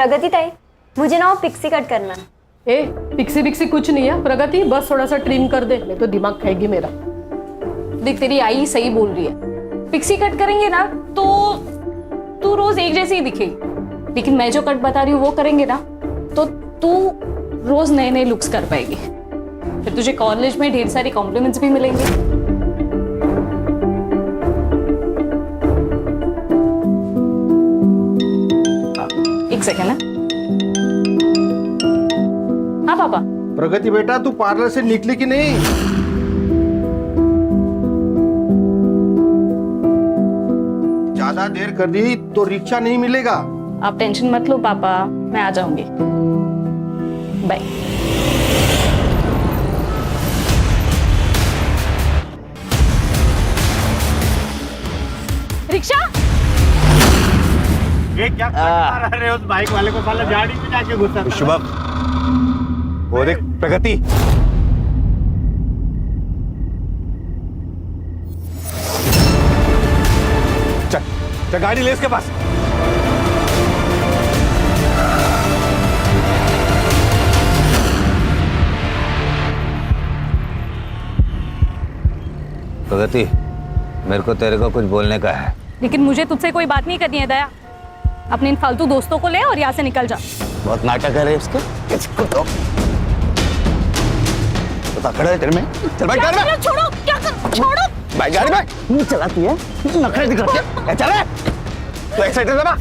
प्रगति ताई, मुझे ना वो पिक्सी कट करना है। ए, पिक्सी पिक्सी कुछ नहीं है प्रगति, बस थोड़ा सा ट्रिम कर दे, नहीं तो दिमाग खाएगी मेरा। देख तेरी आई सही बोल रही है, पिक्सी कट करेंगे ना तो तू रोज एक जैसी ही दिखेगी, लेकिन मैं जो कट बता रही हूँ वो करेंगे ना तो तू रोज नए नए लुक्स कर पाएगी। फिर तुझे कॉलेज में ढेर सारी कॉम्प्लीमेंट्स भी मिलेंगे। एक सेकेंड है। हाँ पापा। प्रगति बेटा, तू पार्लर से निकली कि नहीं? ज्यादा देर कर दी तो रिक्शा नहीं मिलेगा। आप टेंशन मत लो पापा, मैं आ जाऊंगी। बाय। रिक्शा? ये क्या कर रहे हो? उस बाइक वाले को साला गाड़ी में जाके घुसा। शुभम, वो देख प्रगति। चल चल, गाड़ी ले इसके पास। प्रगति, मेरे को तेरे को कुछ बोलने का है। लेकिन मुझे तुझसे कोई बात नहीं करनी है दया। अपने इन फालतू दोस्तों को ले और यहाँ से निकल जा। बहुत नाटक कर रहे हैं इसके। इसको तो खड़ा है तेरे में। चल भाई गाड़ी में। छोड़ो, क्या कर? छोड़ो भाई गाड़ी में। चलाती है, नखरे दिखाती है। चल तो एक्साइटेड दबा।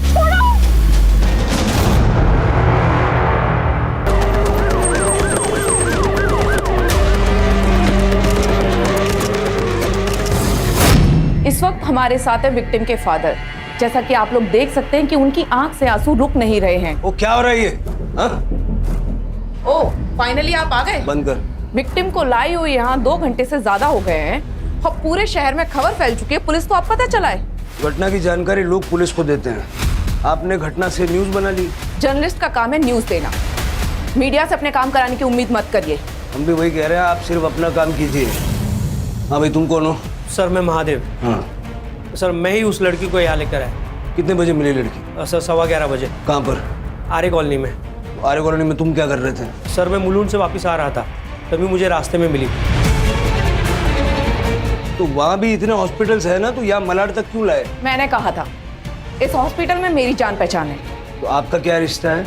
इस वक्त हमारे साथ है विक्टिम के फादर। जैसा कि आप लोग देख सकते हैं कि उनकी आंख से आंसू रुक नहीं रहे हैं। वो क्या हो रहा है ये? ओह, फाइनली आप आ गए। बंद कर। विक्टिम को लाई हुई यहाँ 2 घंटे से ज्यादा हो गए हैं और पूरे शहर में खबर फैल चुकी है। पुलिस को अब पता चला है। घटना की जानकारी लोग पुलिस को देते हैं। आपने घटना से न्यूज बना ली। जर्नलिस्ट का काम है न्यूज देना, मीडिया से अपने काम कराने की उम्मीद मत करिए। हम भी वही कह रहे हैं, आप सिर्फ अपना काम कीजिए। हाँ भाई, तुम कौन हो? सर मैं महादेव। हाँ सर मैं ही उस लड़की को यहाँ लेकर आया। कितने बजे मिली लड़की? सर 11:15 बजे। कहाँ पर? आर्य कॉलोनी में। आर्य कॉलोनी में तुम क्या कर रहे थे? सर मैं मुलुंड से वापस आ रहा था, तभी मुझे रास्ते में मिली। तो वहाँ भी इतने हॉस्पिटल्स है ना, तो यहाँ मलाड तक क्यों लाए? मैंने कहा था इस हॉस्पिटल में मेरी जान पहचान है। तो आपका क्या रिश्ता है?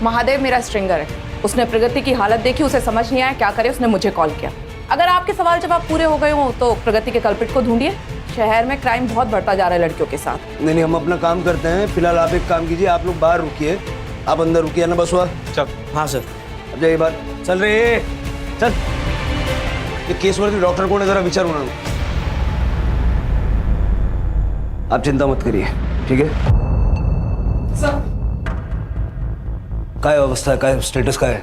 महादेव मेरा स्ट्रिंगर है। उसने प्रगति की हालत देखी, उसे समझ नहीं आया क्या करे, उसने मुझे कॉल किया। अगर आपके सवाल जवाब पूरे हो गए हो तो प्रगति के कल्प्रिट को ढूंढिए। शहर में क्राइम बहुत बढ़ता जा रहा है लड़कियों के साथ। नहीं, हम अपना काम करते हैं। फिलहाल आप एक काम कीजिए, आप लोग बाहर रुकिए, आप अंदर रुकिए ना बसवा। चल। हाँ सर। अब जाइए बात। चल रहे चल। ये केस वरती डॉक्टर कोण आहे जरा विचारू ना। आप चिंता मत करिए, ठीक है? सर काय अवस्था है, काय स्टेटस काय है?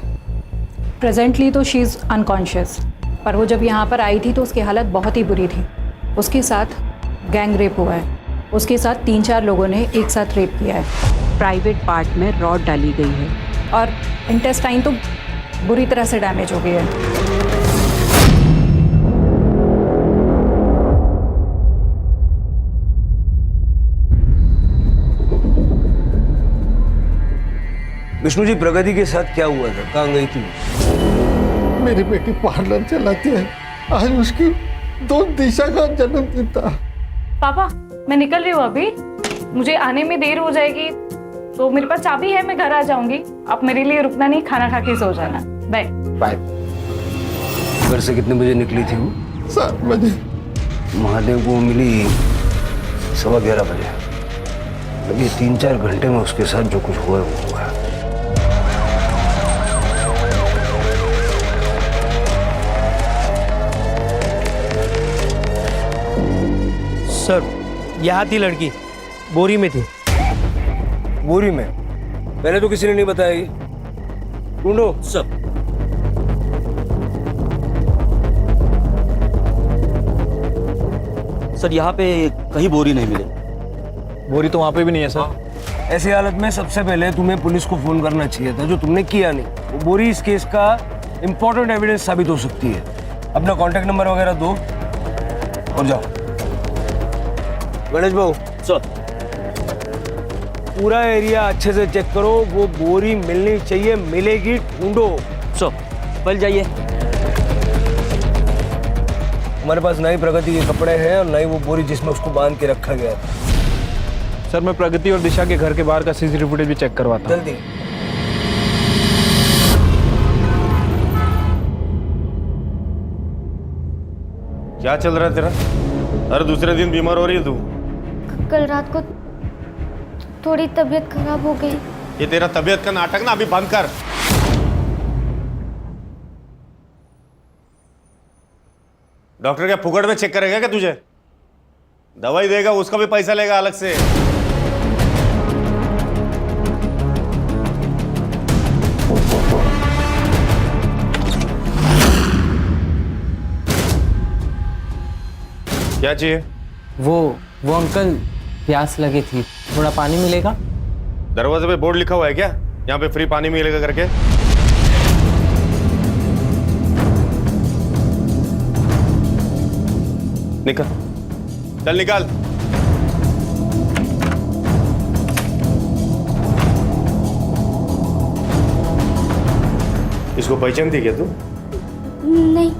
प्रेजेंटली तो शी इज़ अनकॉन्शियस, पर वो जब यहाँ पर आई थी तो उसकी हालत बहुत ही बुरी थी। उसके साथ गैंग रेप हुआ है। उसके साथ 3-4 लोगों ने एक साथ रेप किया है। प्राइवेट पार्ट में रॉड डाली गई है और इंटेस्टाइन तो बुरी तरह से डैमेज हो गई है। विष्णु जी, प्रगति के साथ क्या हुआ था? कहाँ गई थी? मेरी बेटी पार्लर चलाती है। आज उसकी 2 दिशा का जन्मदिन था। पापा मैं निकल रही हूँ अभी, मुझे आने में देर हो जाएगी, तो मेरे पास चाबी है, मैं घर आ जाऊंगी। आप मेरे लिए रुकना नहीं, खाना खा के सो जाना। Bye bye. घर से कितने बजे निकली थी वो? 7 बजे। महादेव को मिली 11:15 बजे। लगे 3-4 घंटे में उसके साथ जो कुछ हुआ वो हुआ। सर यहाँ थी लड़की, बोरी में थी। बोरी में? पहले तो किसी ने नहीं बताया। ये ढूंढो। सर सर यहाँ पे कहीं बोरी नहीं मिले। बोरी तो वहाँ पे भी नहीं है सर। ऐसी हालत में सबसे पहले तुम्हें पुलिस को फोन करना चाहिए था, जो तुमने किया नहीं। वो बोरी इस केस का इंपॉर्टेंट एविडेंस साबित हो सकती है। अपना कॉन्टेक्ट नंबर वगैरह दो और जाओ। गणेश बाबू सर पूरा एरिया अच्छे से चेक करो, वो बोरी मिलनी चाहिए, मिलेगी, ढूंढो। सो पल जाइए। हमारे पास ना ही प्रगति के कपड़े हैं और ना ही वो बोरी जिसमें उसको बांध के रखा गया था। सर मैं प्रगति और दिशा के घर के बाहर का सीसीटीवी फुटेज भी चेक करवाता हूँ। जल्दी। क्या चल रहा है तेरा? हर दूसरे दिन बीमार हो रही है तू। कल रात को थोड़ी तबीयत खराब हो गई। ये तेरा तबीयत का नाटक ना अभी बंद कर। डॉक्टर क्या फुकट में चेक करेगा क्या तुझे? दवाई देगा, उसका भी पैसा लेगा अलग से। क्या चाहिए? वो अंकल प्यास लगी थी, थोड़ा पानी मिलेगा? दरवाजे पे बोर्ड लिखा हुआ है क्या यहाँ पे फ्री पानी मिलेगा करके? निकल, चल निकाल। इसको पहचानती क्या तू? नहीं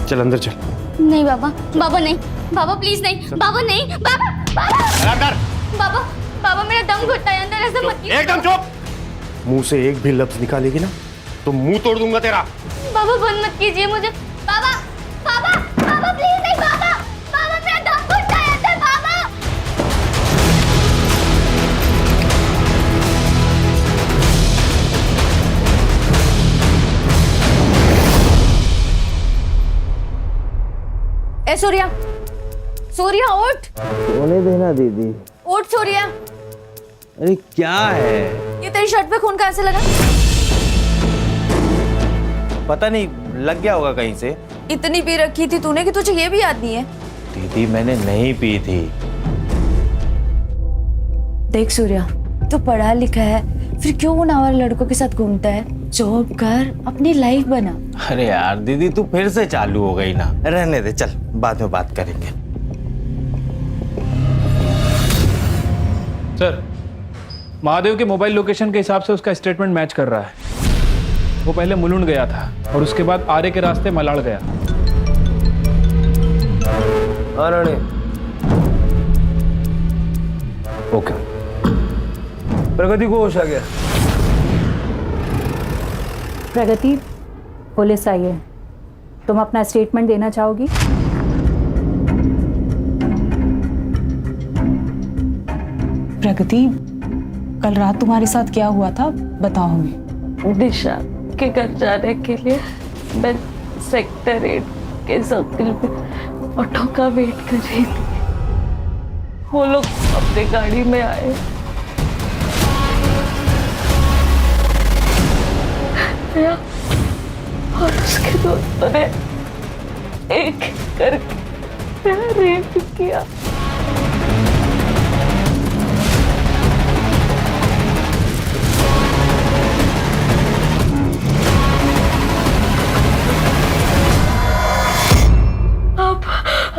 चल अंदर चल। नहीं बाबा, बाबा नहीं, बाबा प्लीज नहीं, बाबा नहीं, बाबा बाबा अंदर। बाबा बाबा मेरा दम घुटता है, अंदर ऐसे मत कीजिए। एकदम चुप। मुंह से एक भी लफ्ज निकालेगी ना तो मुंह तोड़ दूंगा तेरा। बाबा बंद मत कीजिए मुझे। बाबा बाबा बाबा प्लीज नहीं, बाबा बाबा मेरा दम घुटता है अंदर, बाबा। ए सूर्या, सूर्या उठ, सोने देना दीदी। उठ सूर्या। अरे क्या है? ये तेरी शर्ट पे खून कहाँ से लगा? पता नहीं, लग गया होगा कहीं से। इतनी पी रखी थी तूने कि तुझे ये भी याद नहीं है? दीदी मैंने नहीं पी थी। देख सूर्या, तू पढ़ा लिखा है, फिर क्यों उन आवारा लड़कों के साथ घूमता है? जॉब कर, अपनी लाइफ बना। अरे यार दीदी तू फिर से चालू हो गई ना, रहने दे, चल बाद में बात करेंगे। सर महादेव के मोबाइल लोकेशन के हिसाब से उसका स्टेटमेंट मैच कर रहा है। वो पहले मुलुंड गया था और उसके बाद आरे के रास्ते मलाड़ गया। राणे। ओके। प्रगति को होश आ गया। प्रगति, पुलिस आई है, तुम अपना स्टेटमेंट देना चाहोगी? प्रगति, कल रात तुम्हारे साथ क्या हुआ था बताओ हमें। दिशा के घर जाने के लिए मैं सेक्टर 8 के सर्किल पे ऑटो का वेट कर रही थी। वो लोग अपने गाड़ी में आए, और उसके दोस्तों ने एक करके रेप किया।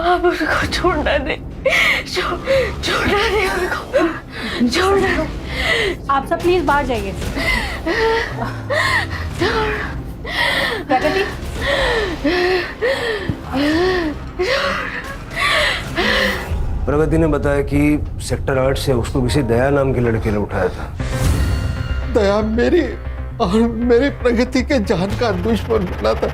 आप उनको छोड़ना नहीं, छोड़ना नहीं उनको, छोड़ना नहीं। आप सब प्लीज बाहर जाइए। प्रगति, प्रगति ने बताया कि सेक्टर 8 से उसको किसी दया नाम के लड़के ने उठाया था। दया मेरी और मेरी प्रगति के जान का दुश्मन बना था।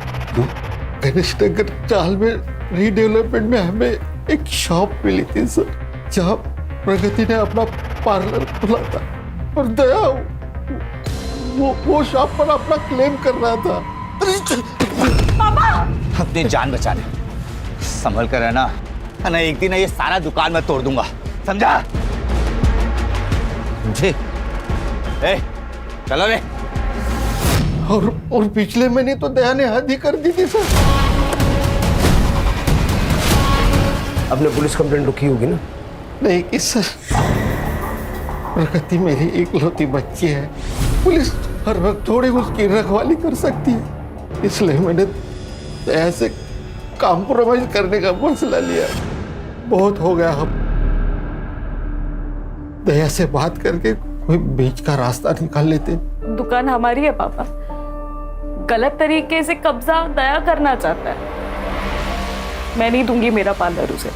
गणेश नगर चाल में रीडेवलपमेंट में हमें एक शॉप मिली थी सर, जहाँ प्रगति ने अपना पार्लर खोला था और दया वो शॉप पर अपना क्लेम कर रहा था। पापा! अपनी जान बचा ले, संभल कर रहना, ना एक दिन ये सारा दुकान मैं तोड़ दूंगा, समझा? समझे? चलो रे। और पिछले महीने तो दया ने हद ही कर दी थी सर। आपने पुलिस कंप्लेंट लिखी होगी ना? नहीं कि सर, प्रगति मेरी इकलौती बच्ची है, पुलिस हर वक्त थोड़ी उसकी रखवाली कर सकती है, इसलिए मैंने ऐसे कॉम्प्रोमाइज करने का फैसला लिया। बहुत हो गया, हम दया से बात करके कोई बीच का रास्ता निकाल लेते। दुकान हमारी है पापा, गलत तरीके से कब्जा दया करना चाहता है। मैं नहीं दूंगी मेरा पार्लर उसे।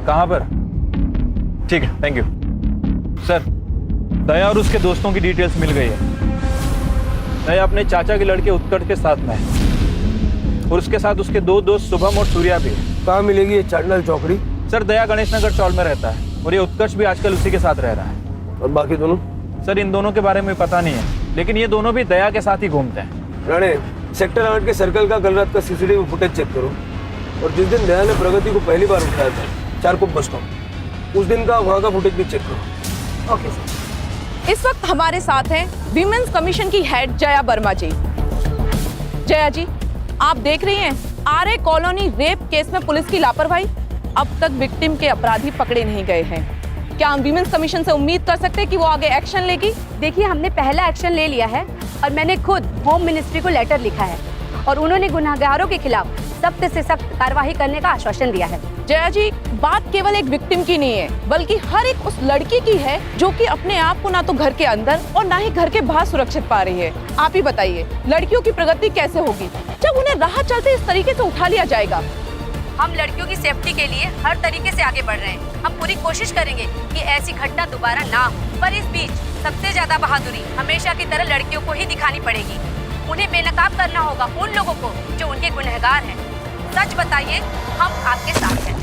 कहाँ पर? ठीक है, थैंक यू सर। दया और उसके दोस्तों की डिटेल्स मिल गई है। दया अपने चाचा के लड़के उत्कर्ष के साथ में है और उसके साथ उसके दो दोस्त शुभम और सूर्या भी है। कहाँ मिलेगी ये चांडल चौकड़ी? सर दया गणेश नगर चौल में रहता है और ये उत्कर्ष भी आजकल उसी के साथ रह रहा है। और बाकी दोनों? सर इन दोनों के बारे में पता नहीं है, लेकिन ये दोनों भी दया के साथ ही घूमते हैं। राणे, सेक्टर 8 के सर्कल का कल रात का सीसीटीवी फुटेज चेक करो और जिस दिन दया ने प्रगति को पहली बार उठाया था 4 को बस स्टॉप, उस दिन का वहाँ का फुटेज भी चेक करो। Okay sir. इस वक्त हमारे साथ हैं विमेंस कमीशन की हेड जया वर्मा जी। जया जी, आप देख रही हैं आरए कॉलोनी रेप केस में पुलिस की लापरवाही। अब तक विक्टिम के अपराधी पकड़े नहीं गए हैं। क्या हम विमेंस कमीशन से उम्मीद कर सकते हैं कि वो आगे एक्शन लेगी? देखिए, हमने पहला एक्शन ले लिया है और मैंने खुद होम मिनिस्ट्री को लेटर लिखा है और उन्होंने गुनहगारों के खिलाफ सख्त से सख्त कार्रवाई करने का आश्वासन दिया है। जया जी, बात केवल एक विक्टिम की नहीं है, बल्कि हर एक उस लड़की की है जो कि अपने आप को ना तो घर के अंदर और ना ही घर के बाहर सुरक्षित पा रही है। आप ही बताइए, लड़कियों की प्रगति कैसे होगी जब उन्हें राह चलते इस तरीके से उठा लिया जाएगा? हम लड़कियों की सेफ्टी के लिए हर तरीके से आगे बढ़ रहे हैं। हम पूरी कोशिश करेंगे कि ऐसी घटना दोबारा ना हो, पर इस बीच सबसे ज्यादा बहादुरी हमेशा की तरह लड़कियों को ही दिखानी पड़ेगी। उन्हें बेनकाब करना होगा उन लोगों को जो उनके गुनहगार हैं। सच बताइए, हम आपके साथ हैं।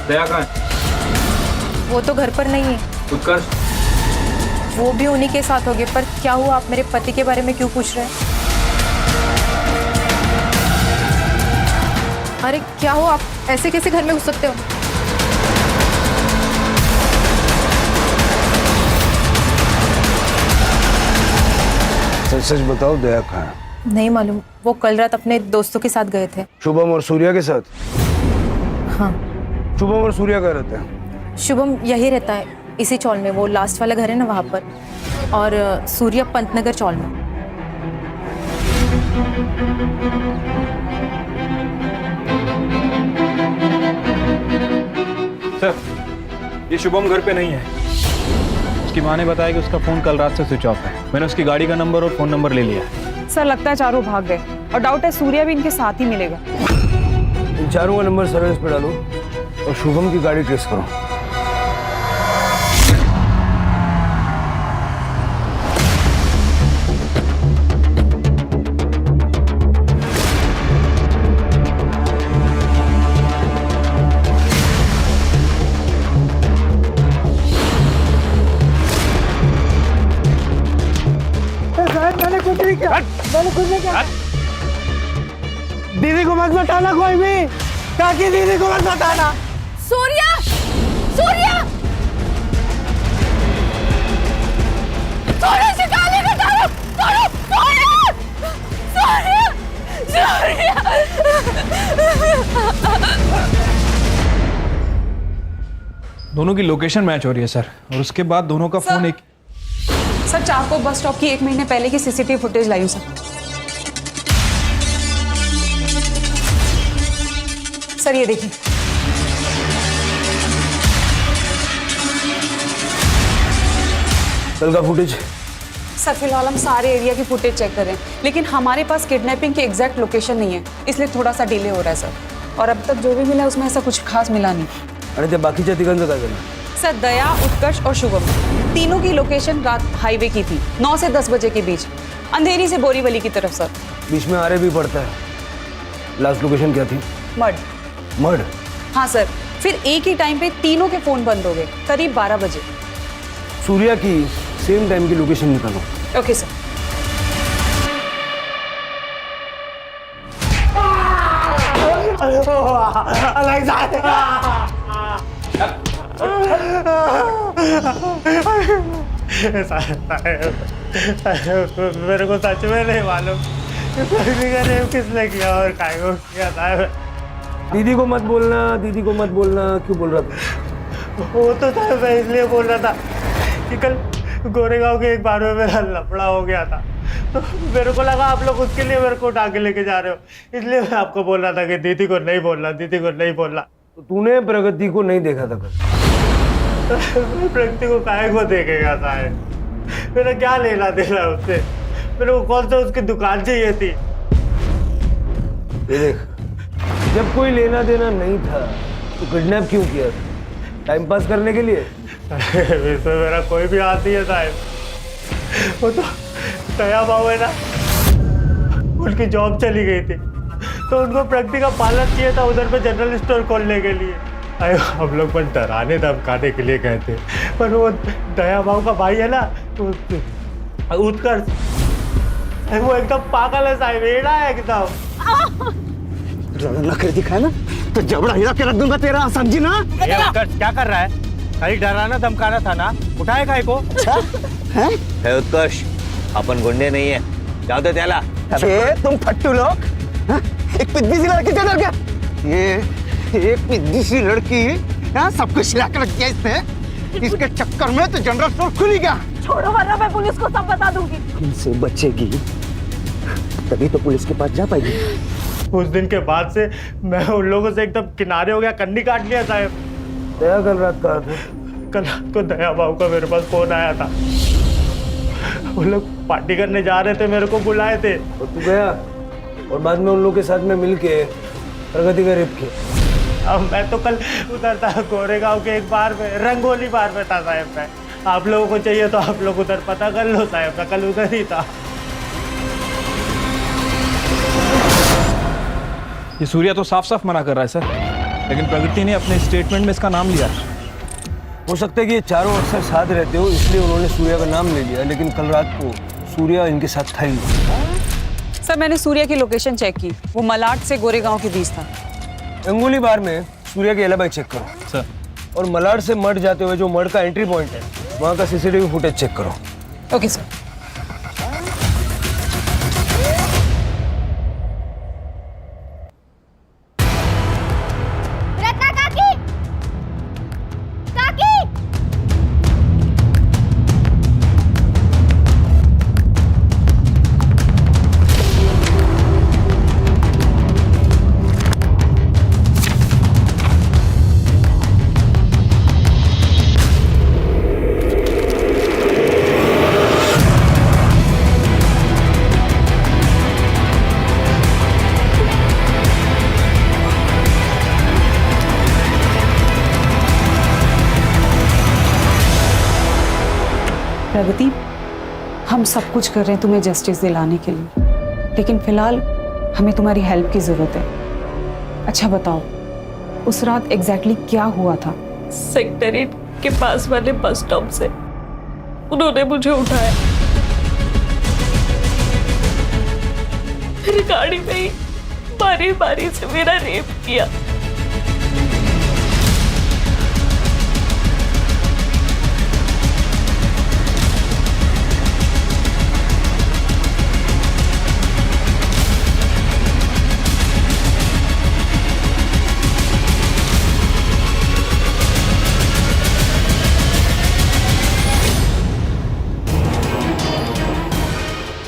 दया कहाँ है? वो तो घर पर नहीं है। उत्कर्ष? वो भी उन्हीं के साथ होगे। पर क्या हुआ, आप मेरे पति के बारे में क्यों पूछ रहे हैं? अरे क्या हुआ, आप ऐसे कैसे घर में घुस सकते हो? सच सच बताओ, दया कहाँ है? नहीं मालूम, वो कल रात अपने दोस्तों के साथ गए थे। शुभम और सूर्या के साथ? हाँ। शुभम और सूर्या कहाँ रहते हैं? शुभम यही रहता है, इसी चौल में, वो लास्ट वाला घर है ना वहाँ पर। और सूर्या पंतनगर चौल में। सर, ये शुभम घर पे नहीं है। उसकी माँ ने बताया कि उसका फोन कल रात से स्विच ऑफ है। मैंने उसकी गाड़ी का नंबर और फोन नंबर ले लिया है। सर लगता है चारों भाग गए और डाउट है सूर्या भी इनके साथ ही मिलेगा। इन चारों का नंबर सर्विस पे डालो और शुभम की गाड़ी ट्रेस करो। दीदी को मत बताना, कोई भी काकी दीदी को मत बताना। सूर्या! सूर्या! सूर्या से गाली निकालो! सूर्या! सूर्या! दोनों की लोकेशन मैच हो रही है सर, और उसके बाद दोनों का फोन एक। सर चाको बस स्टॉप की 1 महीने पहले की सीसीटीवी फुटेज लाई हूं सर ये देखिए। कल का फुटेज? सर फिलहाल हम सारे एरिया की फुटेज चेक कर रहे हैं, लेकिन हमारे पास किडनैपिंग की एग्जैक्ट लोकेशन नहीं है, इसलिए थोड़ा सा डिले हो रहा है सर। और अब तक जो भी मिला उसमें ऐसा कुछ खास मिला नहीं। आणि त्या बाकीच्या तिघांचं काय झालं? सर दया, उत्कर्ष और शुभम तीनों की लोकेशन रात हाईवे की थी, 9 से 10 बजे के बीच, अंधेरी से बोरीवली की तरफ सर। बीच में आरे भी पड़ता है। लास्ट लोकेशन क्या थी? मड। मड? हाँ सर, फिर एक ही टाइम पे तीनों के फोन बंद हो गए, करीब 12 बजे। सूर्या की सेम टाइम की लोकेशन निकालो। Okay sir. मेरे को सच में नहीं मालूम। प्रगति का रेप किसने किया और काय को किया था? दीदी को मत बोलना, दीदी को मत बोलना। क्यों बोल रहा था? वो तो था, मैं इसलिए बोल रहा था कि कल गोरेगांव के एक बार में मेरा लफड़ा हो गया था, तो मेरे को लगा आप लोग उसके लिए मेरे को उठा के लेके जा रहे हो, इसलिए मैं आपको बोल रहा था कि दीदी को नहीं बोलना, दीदी को नहीं बोलना। तो तूने प्रगति को नहीं देखा था कल? प्रगति को काहे को देखेगा साहब? मेरा क्या लेना देना उससे? मेरे को कौन सा उसकी दुकान चाहिए थी? ये देख, जब कोई लेना देना नहीं था तो किडनैप क्यों किया? टाइम पास करने के लिए? इसमें मेरा कोई भी हाथ नहीं है साहब। वो तो दया बाबू है ना, उनकी जॉब चली गई थी, तो उनको प्रगति का पालन चाहिए था उधर पे जनरल स्टोर खोलने के लिए। अरे हम लोग बस डराने धमकाने के लिए गए थे, पर वो दया बाबू का भाई है ना, उत्कर्ष, वो एकदम पागल है साहब, एड़ा है एकदम। नखरे दिखाए ना तो जबड़ा हिला के रख दूंगा तेरा, समझी ना? उत्कर्ष क्या कर रहा है? खाली डराना धमकाना था ना, उठाए काय को? अच्छा है उत्कर्ष, अपन गुंडे नहीं है, जाओ दे त्याला। तुम फट्टू लोग, हाँ? एक पिद्दी सी लड़की से डर गया? ये एक पिद्दी सी लड़की, हाँ, सब कुछ हिला के रख दिया इसने। इसके चक्कर में तो जनरल स्टोर खुल ही गया। छोड़ो वरना मैं पुलिस को सब बता दूंगी। तुमसे बचेगी तभी तो पुलिस के पास जा पाएगी। उस दिन के बाद से मैं उन लोगों से एकदम किनारे हो गया, कन्नी काट लिया साहब। दया कल रात कहा था? कल रात को दया बाबू का मेरे पास फोन आया था, वो लोग पार्टी करने जा रहे थे, मेरे को बुलाए थे। और तू गया और बाद में उन लोगों के साथ में मिलके प्रगति का रेप किया? अब मैं तो कल उधर था गोरेगांव के एक बार में, रंगोली बार में था साहब। मैं, आप लोगों को चाहिए तो आप लोग उधर पता कर लो साहब, मैं कल उधर ही था। ये सूर्या तो साफ साफ मना कर रहा है सर, लेकिन प्रगति ने अपने स्टेटमेंट में इसका नाम लिया। हो सकता है कि ये चारों अक्सर साथ रहते हो, इसलिए उन्होंने सूर्या का नाम ले लिया, लेकिन कल रात को सूर्या इनके साथ था ही नहीं। सर मैंने सूर्या की लोकेशन चेक की, वो मलाड से गोरेगांव के बीच था। रंगोली बार में सूर्या के एलिबाई चेक करो सर, और मलाड से मठ जाते हुए जो मठ का एंट्री पॉइंट है वहाँ का सीसीटीवी फुटेज चेक करो। Okay sir. प्रगति, हम सब कुछ कर रहे हैं तुम्हें जस्टिस दिलाने के लिए, लेकिन फिलहाल हमें तुम्हारी हेल्प की जरूरत है। अच्छा बताओ, उस रात एग्जैक्टली क्या हुआ था? सेक्रेटरीट के पास वाले बस स्टॉप से उन्होंने मुझे उठाया, मेरी गाड़ी में ही बारी बारी से मेरा रेप किया।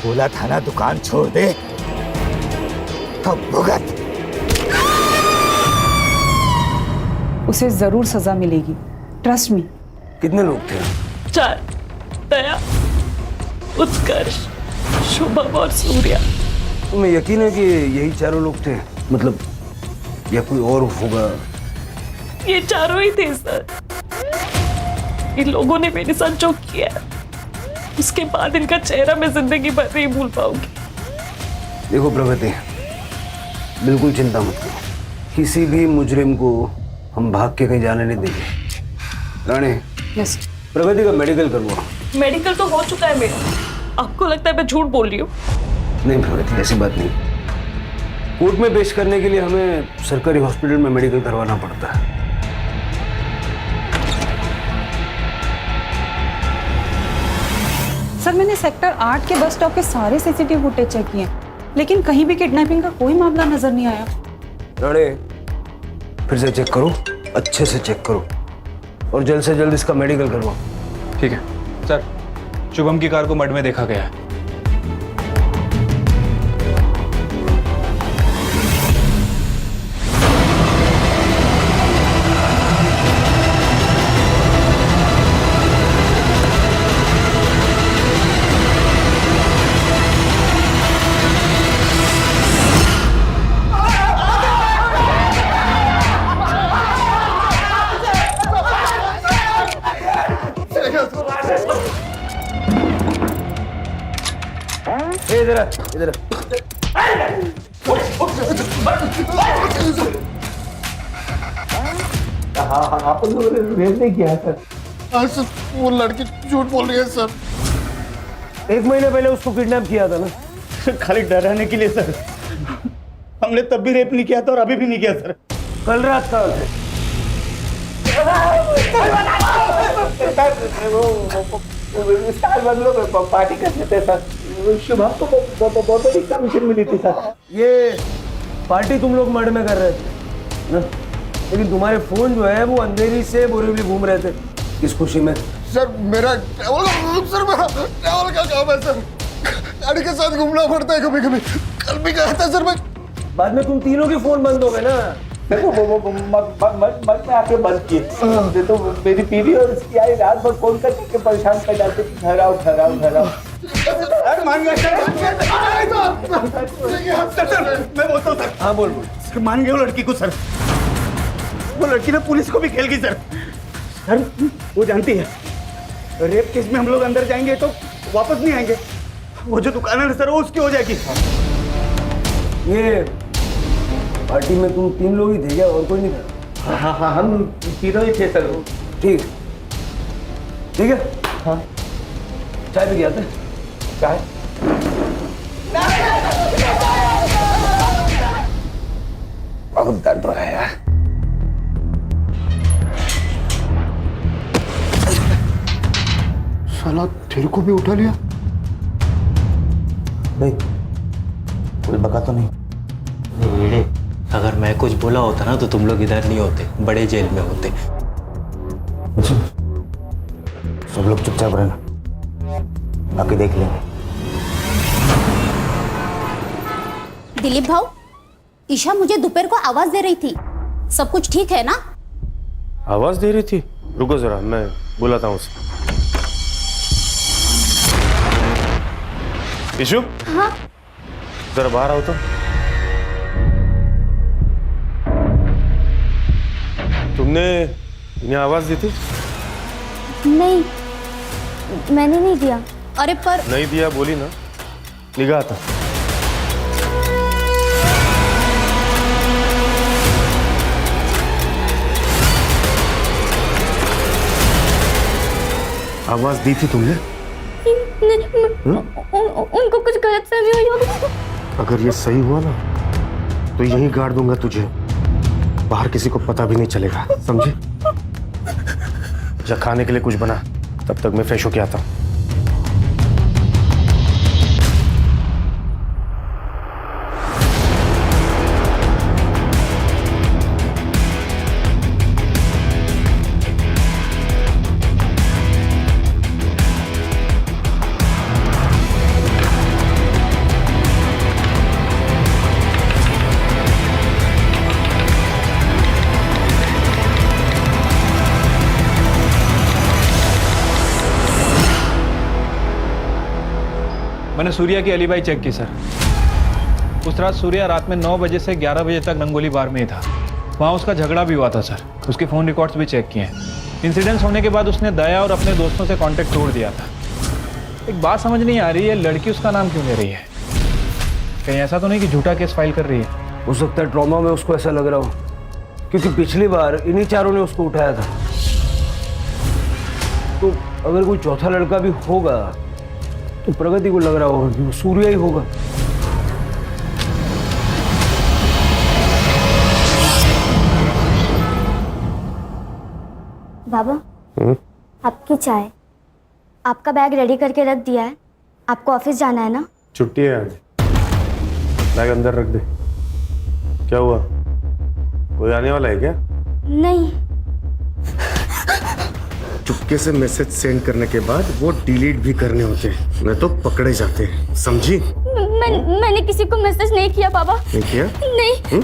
बोला था ना दुकान छोड़ दे, अब भुगत। उसे जरूर सजा मिलेगी, ट्रस्ट मी। कितने लोग थे? 4, दया, उत्कर्ष, शुभम और सूर्या। तुम्हें यकीन है कि यही चारों लोग थे? मतलब या कोई और होगा? ये चारों ही थे सर। इन लोगों ने मेरे साथ जो किया, उसके बाद इनका चेहरा मैं जिंदगी भर नहीं भूल पाऊंगी। देखो प्रगति, बिल्कुल चिंता मत करो, किसी भी मुजरिम को हम भाग के कहीं जाने नहीं देंगे। राणे, यस। प्रगति का मेडिकल करवाओ। मेडिकल तो हो चुका है मेरा, आपको लगता है मैं झूठ बोल रही हूँ? नहीं प्रगति, ऐसी बात नहीं। कोर्ट में पेश करने के लिए हमें सरकारी हॉस्पिटल में मेडिकल करवाना पड़ता है। सर मैंने सेक्टर 8 के बस स्टॉप के सारे सीसीटीवी फुटेज चेक किए, लेकिन कहीं भी किडनैपिंग का कोई मामला नजर नहीं आया। राणे, फिर से चेक करो, अच्छे से चेक करो और जल्द से जल्द इसका मेडिकल करवाओ। ठीक है सर। शुभम की कार को मड में देखा गया है। इधर इधर आपने रेप नहीं किया सर? हाँ सर, वो लड़की झूठ बोल रही है सर। 1 महीने पहले उसको किडनैप किया था ना। खाली डराने के लिए सर। हमने तब भी रेप नहीं किया था और अभी भी नहीं किया सर। कल रात का पार्टी करते थे सर। शुभम को बहुत बड़ी कमीशन मिली थी सर। ये पार्टी तुम लोग मर्ड में कर रहे थे ना? लेकिन तुम्हारे फोन जो है वो अंधेरी से बोरीवली घूम रहे थे। किस खुशी में? सर मेरा ट्रैवल का काम है सर। गाड़ी के साथ घूमना पड़ता है कभी कभी। कल भी गया था सर मैं। बाद में तुम तीनों के फोन बंद हो गए ना। मत में आके बंद किए तो मेरी बीवी और इसकी आई रात भर फोन करके परेशान कर जाते थे। ठहराओ ठहराओ ठहराओ। मान गया मैं बोलता हूँ सर। हाँ बोल बोल। मान गए वो लड़की को सर। वो लड़की ना पुलिस को भी खेल गई सर। सर वो जानती है रेप केस में हम लोग अंदर जाएंगे तो वापस नहीं आएंगे। वो जो दुकान है सर वो उसकी हो जाएगी। ये पार्टी में तुम 3 लोग ही थे क्या? और कोई नहीं था? हाँ हम तीनों ही थे सर। ठीक ठीक है। हाँ चाय भी आते? चाय बहुत दर्द रहा है यार। साला तेरे को भी उठा लिया? नहीं, कोई बका तो नहीं? अगर मैं कुछ बोला होता ना तो तुम लोग इधर नहीं होते, बड़े जेल में होते। सब लोग चुपचाप रहना, बाकी देख लेंगे। दिलीप भाऊ, ईशा मुझे दोपहर को आवाज दे रही थी। सब कुछ ठीक है ना? आवाज दे रही थी? रुको जरा, मैं बुलाता हूँ उसे। ईशु? हाँ जरा बाहर आओ तो। तुमने इन्हें आवाज दी थी? नहीं, मैंने नहीं दिया। अरे पर नहीं दिया बोली ना, निगाह था। आवाज दी थी तुमने? उनको कुछ गलतफहमी हुई होगी। अगर ये सही हुआ ना तो यहीं गाड़ दूंगा तुझे, बाहर किसी को पता भी नहीं चलेगा, समझे? या खाने के लिए कुछ बना, तब तक मैं फ्रेश होके आता हूँ। मैंने सूर्या की एलिबाई चेक की सर। उस रात सूर्या रात में 9 बजे से 11 बजे तक रंगोली बार में ही था। वहाँ उसका झगड़ा भी हुआ था सर। उसके फ़ोन रिकॉर्ड्स भी चेक किए हैं। इंसिडेंट्स होने के बाद उसने दया और अपने दोस्तों से कांटेक्ट तोड़ दिया था। एक बात समझ नहीं आ रही है, लड़की उसका नाम क्यों ले रही है? कहीं ऐसा तो नहीं कि झूठा केस फाइल कर रही है? हो सकता है ट्रॉमा में उसको ऐसा लग रहा हो, क्योंकि पिछली बार इन्हीं चारों ने उसको उठाया था। तो अगर कोई चौथा लड़का भी होगा तो प्रगति को लग रहा होगा कि वो सूर्या ही होगा। बाबा, आपकी चाय। आपका बैग रेडी करके रख दिया है। आपको ऑफिस जाना है ना? छुट्टी है आज। बैग अंदर रख दे। क्या हुआ, कोई आने वाला है क्या? नहीं। चुपके से मैसेज सेंड करने के बाद वो डिलीट भी करने होते हैं, नहीं तो पकड़े जाते हैं, समझी? मैंने किसी को मैसेज नहीं किया बाबा। नहीं किया? नहीं।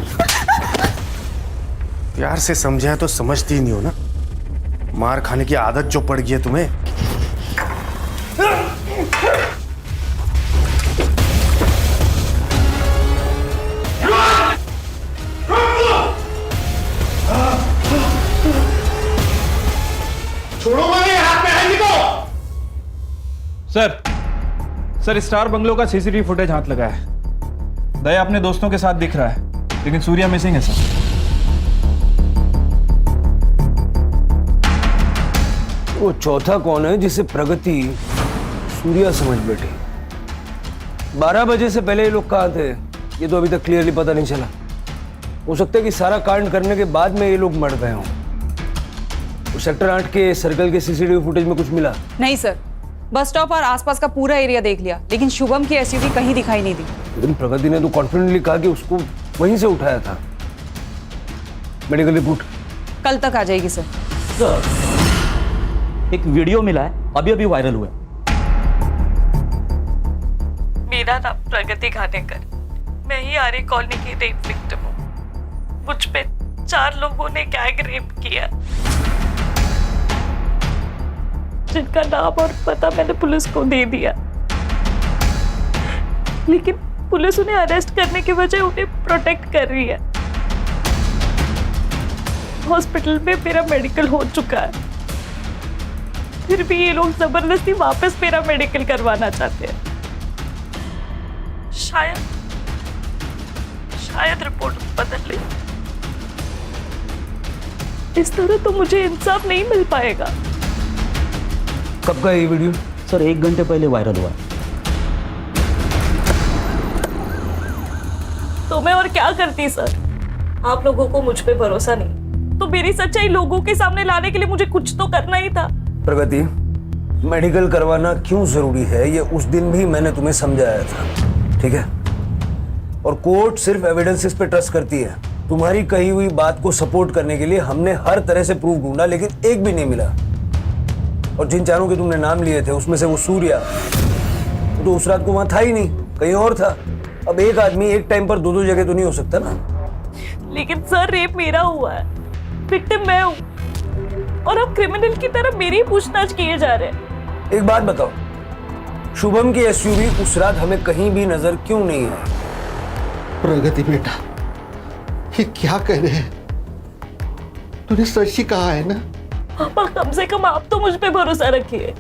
प्यार से समझाया तो समझती ही नहीं हो ना। मार खाने की आदत जो पड़ गई है तुम्हें। छोड़ो मेरे हाथ में है निको। सर स्टार बंगलो का सीसीटीवी फुटेज हाथ लगा है। दया अपने दोस्तों के साथ दिख रहा है, लेकिन सूर्या मिसिंग है सर। वो चौथा कौन है जिसे प्रगति सूर्या समझ बैठी? 12 बजे से पहले ये लोग कहाँ थे, ये तो अभी तक क्लियरली पता नहीं चला। हो सकता है कि सारा कांड करने के बाद में ये लोग मर गए हों। वो सेक्टर 8 के सर्कल के सीसीटीवी फुटेज में कुछ मिला? नहीं सर, बस स्टॉप और आसपास का पूरा एरिया देख लिया, लेकिन शुभम की एसयूवी कहीं दिखाई नहीं दी। लेकिन प्रगति ने तो कॉन्फिडेंटली कहा कि उसको वहीं से उठाया था। मेडिकल रिपोर्ट कल तक आ जाएगी सर। एक वीडियो मिला है, अभी अभी वायरल हुआ। मेरा नाम प्रगति खानेकर, मैं ही आर्य कॉलोनी की रेप विक्टिम हूँ। मुझ पे 4 लोगों ने गैंग रेप किया, जिनका नाम और पता मैंने पुलिस को दे दिया, लेकिन पुलिस उन्हें अरेस्ट करने के बजाय उन्हें प्रोटेक्ट कर रही है। हॉस्पिटल में मेरा मेडिकल हो चुका है, फिर भी ये लोग जबरदस्ती वापस मेरा मेडिकल करवाना चाहते हैं। शायद रिपोर्ट बदल ली। इस तरह तो मुझे इंसाफ नहीं मिल पाएगा। कब का ये वीडियो? सर 1 घंटे पहले वायरल हुआ। तो मैं और क्या करती सर? आप लोगों को मुझ पे भरोसा नहीं, तो मेरी सच्चाई लोगों के सामने लाने के लिए मुझे कुछ तो करना ही था। प्रगति, मेडिकल करवाना क्यों जरूरी है ये उस दिन भी मैंने तुम्हें समझाया था, ठीक है? और कोर्ट सिर्फ एविडेंसेस पे ट्रस्ट करती है। तुम्हारी कही हुई बात को सपोर्ट करने के लिए हमने हर तरह से प्रूफ ढूंढा, लेकिन एक भी नहीं मिला। और जिन चारों के तुमने नाम लिए थे उसमें से वो सूर्या तो उस रात को वहां था ही नहीं, कहीं और था। अब एक आदमी एक टाइम पर 2-2 जगह तो नहीं हो सकता ना। लेकिन सर रेप मेरा हुआ है, विक्टिम मैं हूँ, और अब क्रिमिनल की तरह मेरी पूछताछ किए जा रहे हैं। एक बात बताओ, शुभम की एसयूवी उस रात हमें कहीं भी नजर क्यों नहीं आई? प्रगति बेटा, ये क्या कह रहे हैं? तूने सच ही कहा है ना? पापा कम से कम आप तो मुझ पे भरोसा रखिए।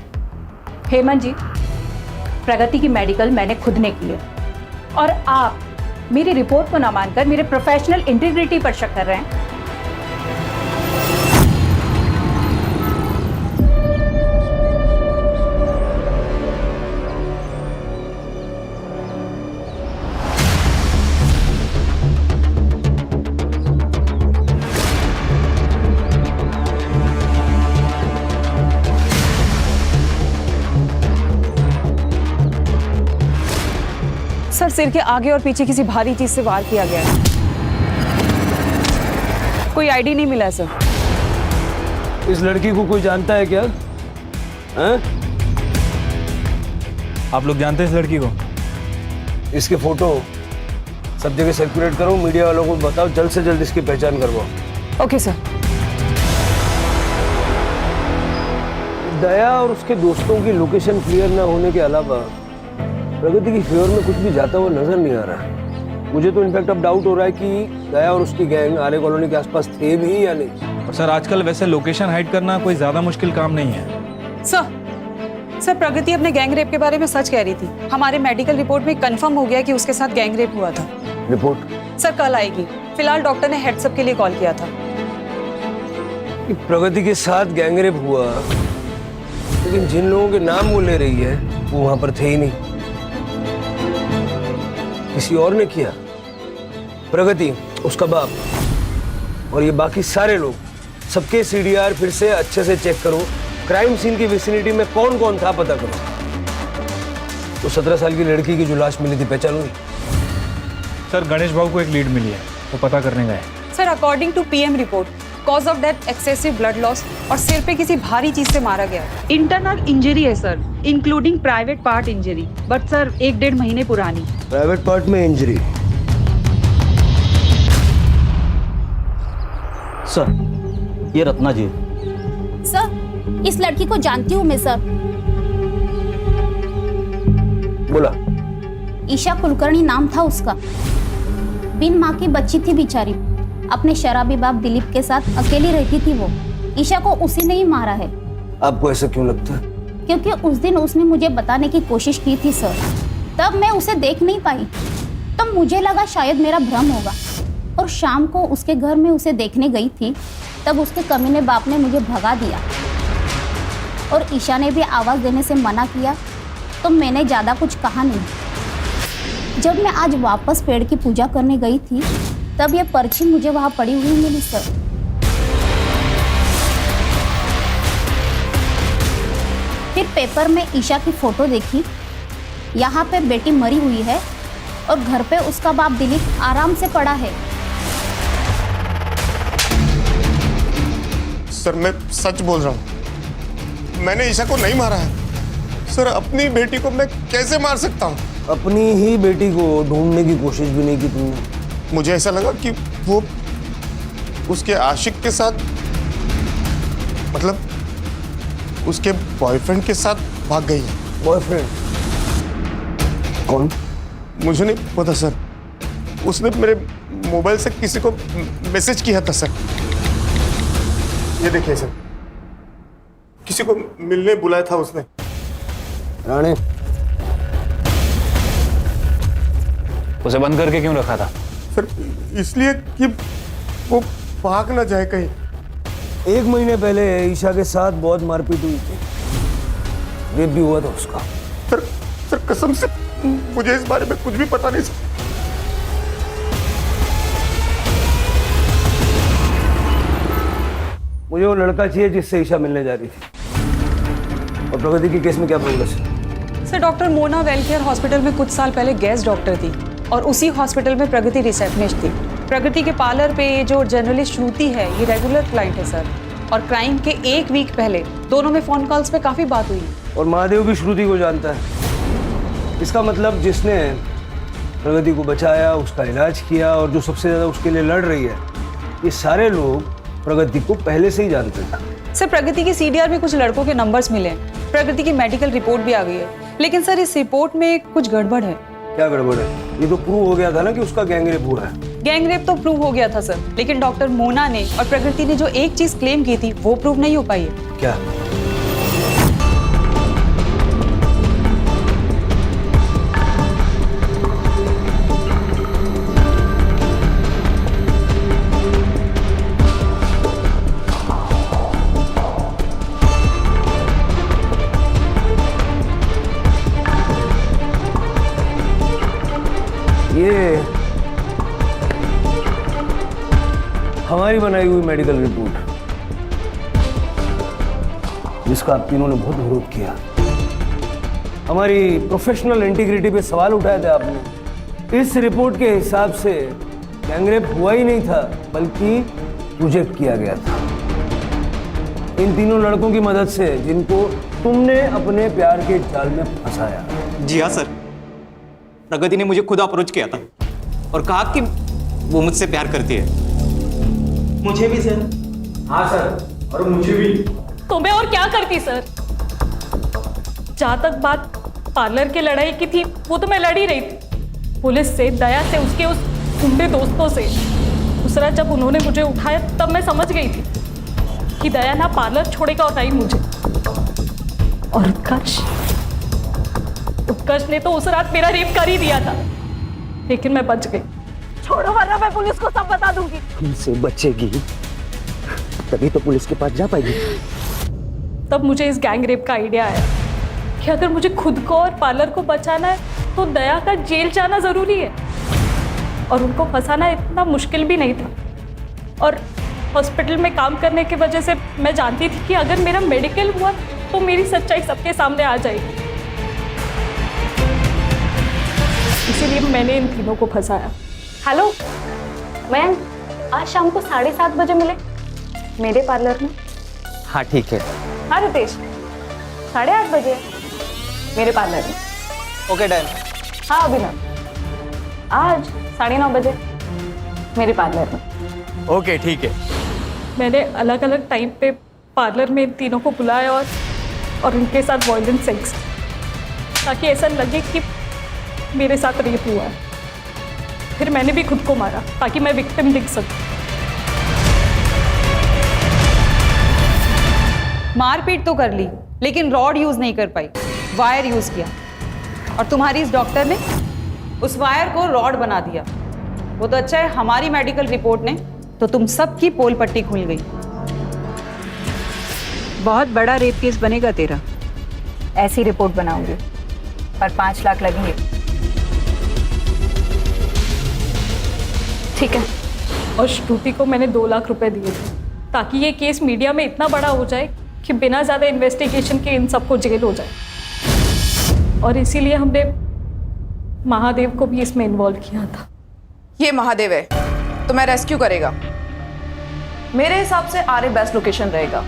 हेमंत जी, प्रगति की मेडिकल मैंने खुद ने की है, और आप मेरी रिपोर्ट को ना मानकर मेरे प्रोफेशनल इंटीग्रिटी पर शक कर रहे हैं। सर, सिर के आगे और पीछे किसी भारी चीज से वार किया गया है। कोई आईडी नहीं मिला है सर। इस लड़की को कोई जानता है क्या? आप लोग जानते हैं इस लड़की को? इसके फोटो सब जगह सर्कुलेट करो, मीडिया वालों को बताओ, जल्द से जल्द इसकी पहचान करवाओ। Okay sir. दया और उसके दोस्तों की लोकेशन क्लियर ना होने के अलावा प्रगति की फेवर में कुछ भी जाता हुआ नजर नहीं आ रहा है। मुझे तो इनफैक्ट अब डाउट हो रहा है कि दया और उसकी गैंग आर्य कॉलोनी के आसपास थे भी या नहीं। और सर आजकल वैसे लोकेशन हाइड करना कोई ज्यादा मुश्किल काम नहीं है। सर प्रगति अपने गैंग रेप के बारे में सच कह रही थी। हमारे मेडिकल रिपोर्ट में कंफर्म हो गया कि उसके साथ गैंग रेप हुआ था। रिपोर्ट सर कल आएगी, फिलहाल डॉक्टर ने हेड्सअप के लिए कॉल किया था। प्रगति के साथ गैंग रेप हुआ, लेकिन जिन लोगों के नाम वो ले रही है वो वहां पर थे ही नहीं। किसी और ने किया। प्रगति, उसका बाप और ये बाकी सारे लोग, सबके सीडीआर फिर से अच्छे से चेक करो। क्राइम सीन की विसिनिटी में कौन कौन था पता करो। तो 17 साल की लड़की की जो लाश मिली थी पहचानोगी? सर गणेश भाऊ को एक लीड मिली है, वो पता करने गए। Sir according to PM report cause of death excessive blood loss और सिर पे किसी भारी चीज से मारा गया। इंटरनल इंजरी है sir, including private part injury, but sir 1-1.5 महीने पुरानी। प्राइवेट पार्ट में इंजरी? सर ये रत्ना जी। सर इस लड़की को जानती हूँ मैं सर। बोला। ईशा कुलकर्णी नाम था उसका। बिन माँ की बच्ची थी बेचारी, अपने शराबी बाप दिलीप के साथ अकेली रहती थी वो। ईशा को उसी ने ही मारा है। आपको ऐसा क्यों लगता है? क्योंकि उस दिन उसने मुझे बताने की कोशिश की थी सर, तब मैं उसे देख नहीं पाई, तब मुझे लगा शायद मेरा भ्रम होगा। और शाम को उसके घर में उसे देखने गई थी, तब उसके कमीने बाप ने मुझे भगा दिया और ईशा ने भी आवाज़ देने से मना किया, तो मैंने ज़्यादा कुछ कहा नहीं। जब मैं आज वापस पेड़ की पूजा करने गई थी, तब ये पर्ची मुझे वहाँ पड़ी हुई मिली सर। फिर पेपर में ईशा की फोटो देखी, यहाँ पे बेटी मरी हुई है और घर पे उसका बाप दिलीप आराम से पड़ा है। सर मैं सच बोल रहा हूँ, मैंने ईशा को नहीं मारा है। सर अपनी बेटी को मैं कैसे मार सकता हूँ? अपनी ही बेटी को ढूंढने की कोशिश भी नहीं की तुमने? मुझे ऐसा लगा कि वो उसके आशिक के साथ, मतलब उसके बॉयफ्रेंड के साथ भाग गई है। बॉयफ्रेंड? कौन? मुझे नहीं पता सर, उसने मेरे मोबाइल से किसी को मैसेज किया था सर। ये देखिए सर, किसी को मिलने बुलाया था उसने। राणे, उसे बंद करके क्यों रखा था? सर इसलिए कि वो भाग ना जाए कहीं। 1 महीने पहले ईशा के साथ बहुत मारपीट हुई थी, रेप भी हुआ था उसका। सर कसम से मुझे इस बारे में कुछ भी पता नहीं सर। मुझे वो लड़का चाहिए जिससे ईशा मिलने जा रही थी। और प्रगति के केस में क्या प्रोग्रेस है? Sir doctor Mona welfare hospital में कुछ साल पहले गेस्ट डॉक्टर थी और उसी हॉस्पिटल में प्रगति रिसेप्शनिस्ट थी। प्रगति के पार्लर पे ये जो जर्नलिस्ट श्रुति है, ये रेगुलर क्लाइंट है सर। और क्राइम के 1 वीक पहले दोनों में फोन कॉल्स पे काफी बात हुई। और महादेव भी श्रुति को जानता है। इसका मतलब जिसने प्रगति को बचाया, उसका इलाज किया और जो सबसे ज्यादा उसके लिए लड़ रही है, ये सारे लोग प्रगति को पहले से ही जानते थे। सर प्रगति के सीडीआर में कुछ लड़कों के नंबर्स मिले, प्रगति की मेडिकल रिपोर्ट भी आ गई है, लेकिन सर इस रिपोर्ट में कुछ गड़बड़ है। क्या गड़बड़ है? ये तो प्रूव हो गया था ना कि उसका गैंगरेप हुआ है। गैंगरेप तो प्रूव हो गया था सर, लेकिन डॉक्टर मोना ने और प्रगति ने जो एक चीज क्लेम की थी वो प्रूव नहीं हो पाई है। क्या? ये हमारी बनाई हुई मेडिकल रिपोर्ट, जिसका आप तीनों ने बहुत विरोध किया। हमारी प्रोफेशनल इंटीग्रिटी पे सवाल उठाए थे आपने। इस रिपोर्ट के हिसाब से गैंगरेप हुआ ही नहीं था, बल्कि प्रोजेक्ट किया गया था इन तीनों लड़कों की मदद से, जिनको तुमने अपने प्यार के जाल में फंसाया। जी हाँ सर, प्रगति ने मुझे खुद अप्रोच किया था और कहा कि वो मुझसे प्यार करती है। मुझे भी सर। हाँ सर, और मुझे भी। तो मैं और क्या करती सर? जहां तक बात पार्लर की लड़ाई की थी, वो तो मैं लड़ ही रही थी, पुलिस से, दया से, उसके उस गुंडे दोस्तों से। दूसरा जब उन्होंने मुझे उठाया तब मैं समझ गई थी कि दया ना पार्लर छोड़ेगा और नहीं मुझे। और उत्कर्ष ने तो उस रात मेरा रेप कर ही दिया था, लेकिन मैं बच गई। छोड़ो वरना मैं पुलिस को सब बता दूंगी। तुमसे बचेगी तभी तो पुलिस के पास जा पाएगी। तब मुझे इस गैंग रेप का आइडिया आया कि अगर मुझे खुद को और पार्लर को बचाना है तो दया का जेल जाना जरूरी है, और उनको फंसाना इतना मुश्किल भी नहीं था। और हॉस्पिटल में काम करने की वजह से मैं जानती थी कि अगर मेरा मेडिकल हुआ तो मेरी सच्चाई सबके सामने आ जाएगी। इसीलिए मैंने इन तीनों को फंसाया। हेलो मैम, आज शाम को 7:30 बजे मिले मेरे पार्लर में। हाँ ठीक है। हाँ रितेश, 8:30 बजे मेरे पार्लर में। Okay done. हाँ अभिनव, आज 9:30 बजे मेरे पार्लर में। ओके ठीक है। मैंने अलग अलग टाइम पे पार्लर में इन तीनों को बुलाया और उनके साथ वॉयलेंट सेक्स, ताकि ऐसा लगे कि मेरे साथ रेप हुआ है। फिर मैंने भी खुद को मारा ताकि मैं विक्टिम दिख सकूं। मारपीट तो कर ली, लेकिन रॉड यूज नहीं कर पाई, वायर यूज किया। और तुम्हारी इस डॉक्टर ने उस वायर को रॉड बना दिया। वो तो अच्छा है, हमारी मेडिकल रिपोर्ट ने तो तुम सबकी पोल पट्टी खुल गई। बहुत बड़ा रेप केस बनेगा तेरा। ऐसी रिपोर्ट बनाऊंगी, पर 5 लाख लगेंगे। ठीक है। और श्रुति को मैंने 2 लाख रुपए दिए थे ताकि ये केस मीडिया में इतना बड़ा हो जाए कि बिना ज़्यादा इन्वेस्टिगेशन के इन सबको जेल हो जाए। और इसीलिए हमने महादेव को भी इसमें इन्वॉल्व किया था। ये महादेव है, तुम्हें रेस्क्यू करेगा। मेरे हिसाब से आर्य बेस्ट लोकेशन रहेगा।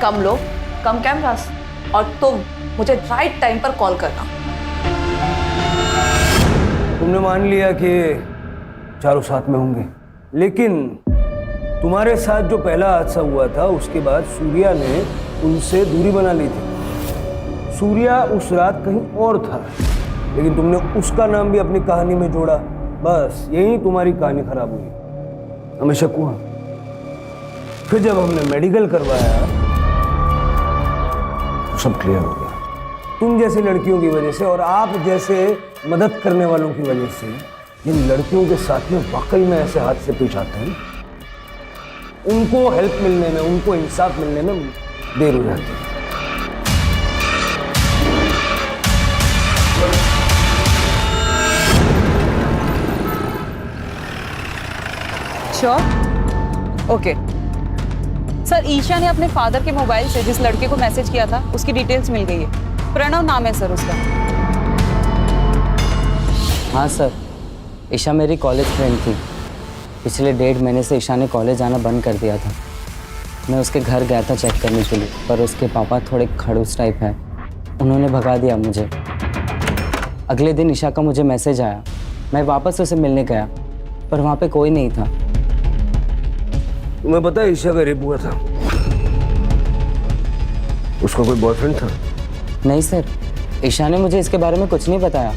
कम लोग, कम कैमरास, और तुम मुझे राइट टाइम पर कॉल करना। तुमने मान लिया कि चारों साथ में होंगे, लेकिन तुम्हारे साथ जो पहला हादसा हुआ था उसके बाद सूर्या ने उनसे दूरी बना ली थी। सूर्या उस रात कहीं और था, लेकिन तुमने उसका नाम भी अपनी कहानी में जोड़ा। बस यही तुम्हारी कहानी खराब हुई। हमें शक हुआ, फिर जब हमने मेडिकल करवाया तो सब क्लियर हो गया। तुम जैसी लड़कियों की वजह से और आप जैसे मदद करने वालों की वजह से जिन लड़कियों के साथ में वाकई में ऐसे हादसे पेश आते हैं, उनको हेल्प मिलने में, उनको इंसाफ मिलने में देर हो जाती है। श्योर? ओके सर, ईशा ने अपने फादर के मोबाइल से जिस लड़के को मैसेज किया था उसकी डिटेल्स मिल गई है। प्रणव नाम है सर उसका। हाँ सर, ईशा मेरी कॉलेज फ्रेंड थी। पिछले 1.5 महीने से ईशा ने कॉलेज आना बंद कर दिया था। मैं उसके घर गया था चेक करने के लिए, पर उसके पापा थोड़े खड़ूस टाइप हैं, उन्होंने भगा दिया मुझे। अगले दिन ईशा का मुझे मैसेज आया, मैं वापस उसे मिलने गया, पर वहाँ पे कोई नहीं था। तुम्हें पता है ईशा का रेप हुआ था? उसका कोई बॉयफ्रेंड था? नहीं सर, ईशा ने मुझे इसके बारे में कुछ नहीं बताया।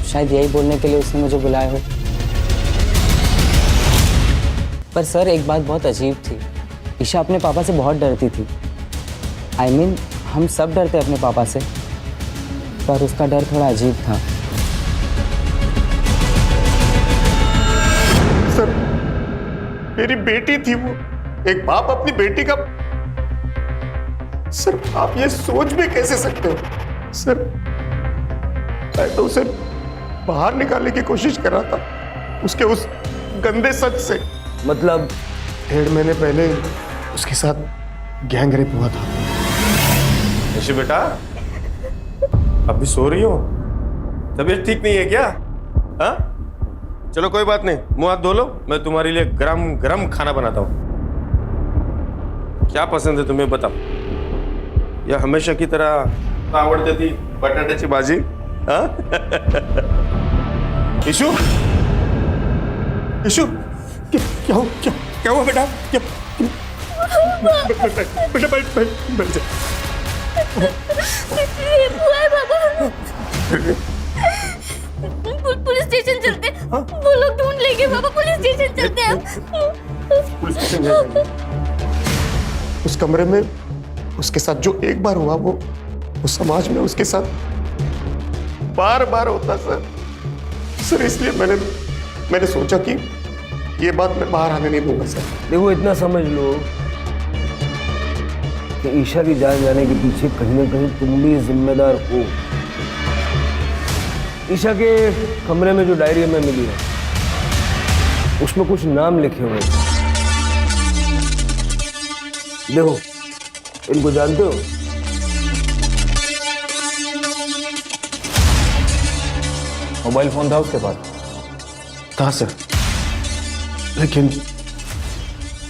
शायद यही बोलने के लिए उसने मुझे बुलाया हो। पर सर एक बात बहुत अजीब थी, ईशा अपने पापा से बहुत डरती थी। I mean, हम सब डरते अपने पापा से, पर उसका डर थोड़ा अजीब था। सर, मेरी बेटी थी वो। एक बाप अपनी बेटी का। सर आप ये सोच भी कैसे सकते हो? सर मैं तो उसे बाहर निकालने की कोशिश कर रहा था उसके उस गंदे सच से। मतलब 1.5 महीने पहले उसके साथ गैंग रेप हुआ था। ऋषि बेटा, अभी सो रही हो? तबीयत ठीक नहीं है क्या? हाँ, चलो कोई बात नहीं, मुंह हाथ धो लो, मैं तुम्हारे लिए गरम गरम खाना बनाता हूँ। क्या पसंद है तुम्हें बताओ? या हमेशा की तरह आवड़ती थी बटाट्याची भाजी? हाँ? इशू, इशू, क्या हुआ बेटा? बेटा बैठ जा। पुलिस स्टेशन चलते, वो लोग ढूंढ लेंगे पापा। पुलिस स्टेशन चलते हैं। पुलिस स्टेशन जाएंगे। उस कमरे में उसके साथ जो एक बार हुआ वो समाज में उसके साथ बार बार होता सर। इसलिए मैंने सोचा कि ये बात मैं बाहर आने नहीं दूंगा सर। देखो, इतना समझ लो कि ईशा की जान जाने के पीछे कहीं ना कहीं तुम भी जिम्मेदार हो। ईशा के कमरे में जो डायरी हमें मिली है उसमें कुछ नाम लिखे हुए हैं। देखो, इनको जानते हो? मोबाइल फोन था उसके पास? था सर, लेकिन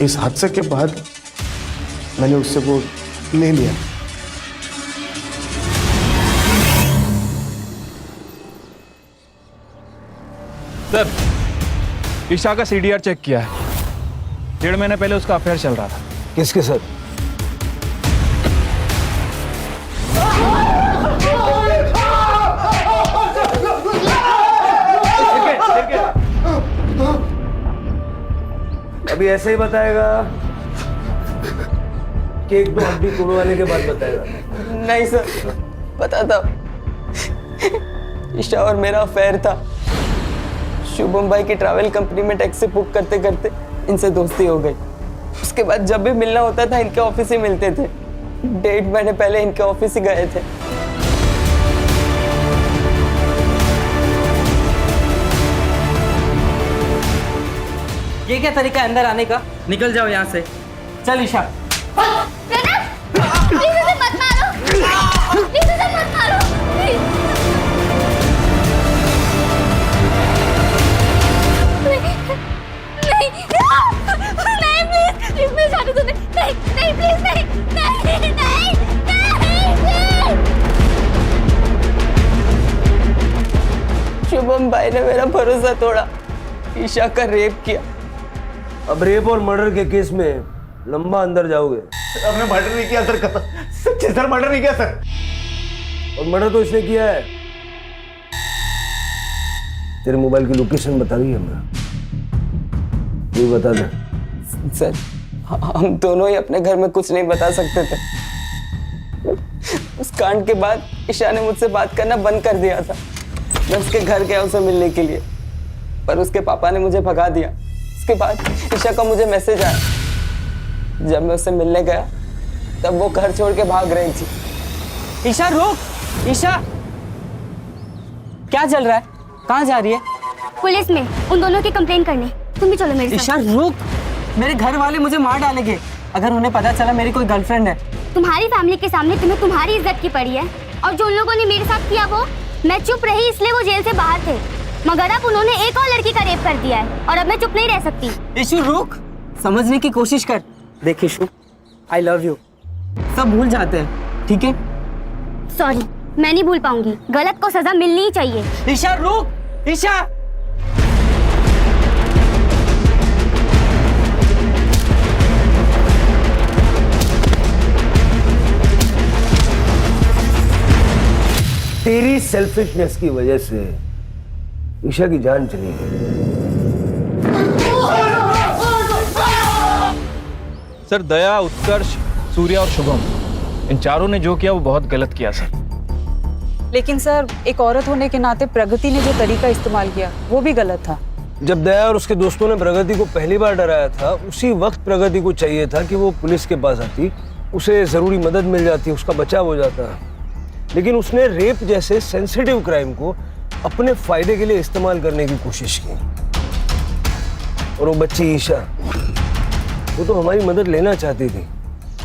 इस हादसे के बाद मैंने उससे वो ले लिया। सर, ईशा का सीडीआर चेक किया है। 1.5 महीने पहले उसका अफेयर चल रहा था। किसके साथ? अभी ऐसे ही बताएगा कि एक दो हड्डी तोड़वाने के बाद बताएगा? नहीं सर, पता था। ईशा और मेरा अफेयर था। शुभम भाई की ट्रैवल कंपनी में टैक्सी बुक करते करते इनसे दोस्ती हो गई। उसके बाद जब भी मिलना होता था इनके ऑफिस ही मिलते थे। 1.5 महीने पहले इनके ऑफिस ही गए थे। ये क्या तरीका है अंदर आने का? निकल जाओ यहाँ से। चल ईशा। प्लीज उसे मत मारो, प्लीज उसे मत मारो, प्लीज। नहीं, नहीं, प्लीज मेरे साथ तो नहीं, नहीं, प्लीज नहीं, नहीं, नहीं, प्लीज। शुभम भाई ने मेरा भरोसा तोड़ा, ईशा का रेप किया। अब रेप और मर्डर के केस में लंबा अंदर जाओगे। हमने मर्डर नहीं किया सर, सच्चे सर मर्डर नहीं किया सर। और मर्डर तो इसने किया है। तेरे मोबाइल की लोकेशन बता दी हमें, ये बता दे। सर, हम दोनों ही अपने घर में कुछ नहीं बता सकते थे। उस कांड के बाद ईशा ने मुझसे बात करना बंद कर दिया था। मैं उसके घर गया उसे मिलने के लिए, पर उसके पापा ने मुझे भगा दिया। उसके बाद ईशा का मुझे मैसेज आया। जब मैं उससे मिलने गया तब वो घर छोड़ के भाग रही थी। ईशा रुक! ईशा, क्या चल रहा है? कहाँ जा रही है? पुलिस में उन दोनों की कंप्लेन करने। तुम भी चलो मेरे साथ। ईशा रुक! मेरे घर वाले मुझे मार डालेंगे अगर उन्हें पता चला मेरी कोई गर्लफ्रेंड है। तुम्हारी फैमिली के सामने तुम्हें तुम्हारी इज्जत की पड़ी है, और जो उन लोगों ने मेरे साथ किया वो मैं चुप रही इसलिए वो जेल से बाहर थे, मगर अब उन्होंने एक और लड़की का रेप कर दिया है और अब मैं चुप नहीं रह सकती। ईशु रुक! समझने की कोशिश कर। देख ईशु, आई लव यू। सब भूल जाते हैं, ठीक है? सॉरी, मैं नहीं भूल पाऊंगी। गलत को सजा मिलनी ही चाहिए। ईशा रुक! ईशा! तेरी सेल्फिशनेस की वजह से ईशा की जान चली गई। सर, दया, उत्कर्ष, सूर्या और शुभम, इन चारों ने जो किया वो बहुत गलत किया सर। लेकिन सर, एक औरत होने के नाते प्रगति ने जो तरीका इस्तेमाल किया वो भी गलत था। जब दया और उसके दोस्तों ने प्रगति को पहली बार डराया था, उसी वक्त प्रगति को चाहिए था कि वो पुलिस के पास आती, उसे जरूरी मदद मिल जाती, उसका बचाव हो जाता। लेकिन उसने रेप जैसे सेंसिटिव क्राइम को अपने फायदे के लिए इस्तेमाल करने की कोशिश की। और वो बच्ची ईशा, वो तो हमारी मदद लेना चाहती थी,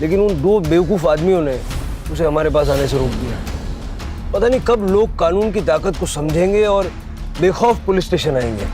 लेकिन उन दो बेवकूफ आदमियों ने उसे हमारे पास आने से रोक दिया। पता नहीं कब लोग कानून की ताकत को समझेंगे और बेखौफ पुलिस स्टेशन आएंगे।